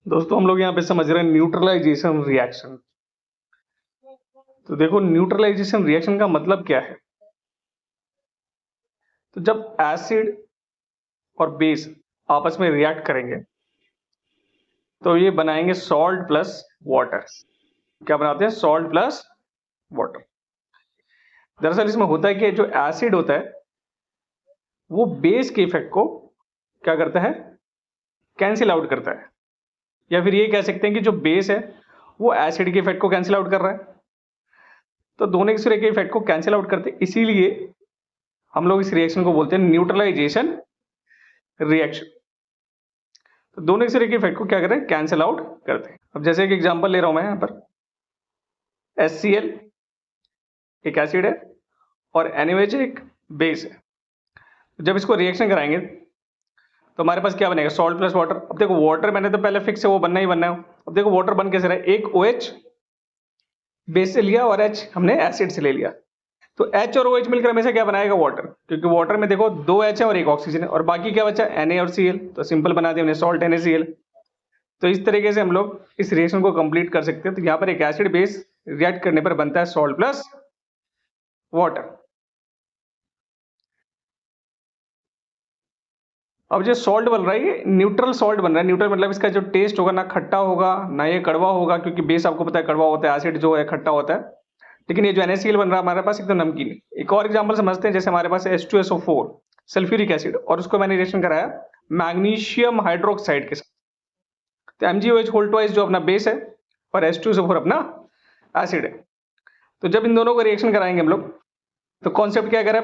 दोस्तों हम लोग यहाँ पे समझ रहे हैं न्यूट्रलाइजेशन रिएक्शन। तो देखो न्यूट्रलाइजेशन रिएक्शन का मतलब क्या है। तो जब एसिड और बेस आपस में रिएक्ट करेंगे तो ये बनाएंगे सॉल्ट प्लस वाटर। क्या बनाते हैं? Salt plus water. दरअसल इसमें होता है कि जो एसिड होता है वो बेस के इफेक्ट को क्या करता है? कैंसिल आउट करता है। या फिर ये कह सकते हैं कि जो बेस है वो एसिड के इफेक्ट को कैंसिल आउट कर रहा है। तो दोनों एक दूसरे के इफेक्ट को कैंसिल आउट करते हैं, इसीलिए हम लोग इस रिएक्शन को बोलते हैं न्यूट्रलाइजेशन रिएक्शन। तो दोनों एक दूसरे के इफेक्ट को क्या कर रहे हैं? कैंसिल आउट करते हैं। अब जैसे एक एग्जांपल ले रहा हूं मैं यहाँ पर, HCl एक एसिड है और NaOH एक बेस है। जब इसको रिएक्शन कराएंगे तो हमारे पास क्या बनेगा? Salt plus water. अब देखो वाटर मैंने तो पहले फिक्स है, वो बनना ही बनना है। अब देखो वाटर बन कैसे रहा है? एक OH बेस से लिया और H हमने एसिड से ले लिया। तो H और OH मिलकर हमेशा क्या बनाएगा? वाटर। क्योंकि वाटर में देखो 2 H है और एक ऑक्सीजन है और बाकी क्या बचा? Na और Cl। तो सिंपल बना दिया हमने, सॉल्ट NaCl। तो इस तरीके से हम लोग इस रिएक्शन को कंप्लीट कर सकते हैं। तो यहाँ पर एक एसिड बेस रिएक्ट करने पर बनता है सॉल्ट प्लस वाटर। अब जो सॉल्ट बन रहा है ये न्यूट्रल सॉल्ट बन रहा है। न्यूट्रल मतलब इसका जो टेस्ट होगा ना खट्टा होगा ना ये कड़वा होगा, क्योंकि बेस आपको पता है कड़वा होता है, एसिड जो है खट्टा होता है। लेकिन ये जो NaCl बन रहा है हमारे पास एकदम नमकीन। एक और एग्जांपल समझते हैं, जैसे हमारे पास H2SO4 सल्फ्यूरिक एसिड और उसको मैंने रिएक्शन कराया मैग्नीशियम हाइड्रोक्साइड के साथ। तो MgOH होल ट्वाइस जो अपना बेस है और H2SO4 अपना एसिड है। तो जब इन दोनों को रिएक्शन कराएंगे हम लोग तो कॉन्सेप्ट क्या करें?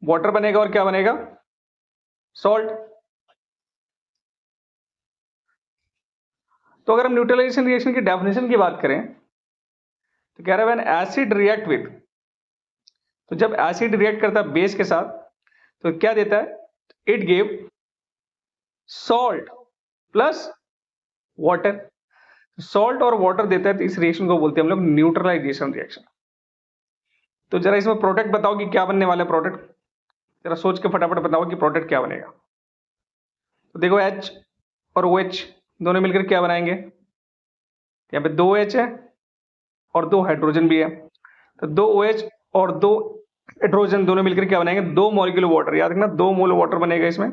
वाटर बनेगा और क्या बनेगा? सॉल्ट। तो अगर हम न्यूट्रलाइजेशन रिएक्शन की डेफिनेशन की बात करें तो कह रहा है व्हेन एसिड रिएक्ट विद, तो जब एसिड रिएक्ट करता है बेस के साथ तो क्या देता है? It give salt plus water. Salt और वाटर देता है, तो इस रिएक्शन को बोलते हैं हम लोग न्यूट्रलाइजेशन रिएक्शन। तो जरा इसमें प्रोडक्ट बताओ कि क्या बनने वाला है प्रोडक्ट। जरा सोच के फटाफट बताओ कि प्रोडक्ट क्या बनेगा। तो देखो H और OH दोनों मिलकर क्या बनाएंगे? यहाँ पे 2 H है और 2 हाइड्रोजन भी है। तो 2 OH और 2 हाइड्रोजन दोनों मिलकर क्या बनाएंगे? 2 मॉलिक्यूल वाटर। याद रखना 2 मोल वाटर बनेगा इसमें।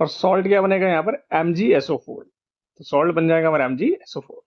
और सॉल्ट क्या बनेगा यहाँ पर? MgSO4। तो सॉल्ट बन जाएगा हमारा MgSO4।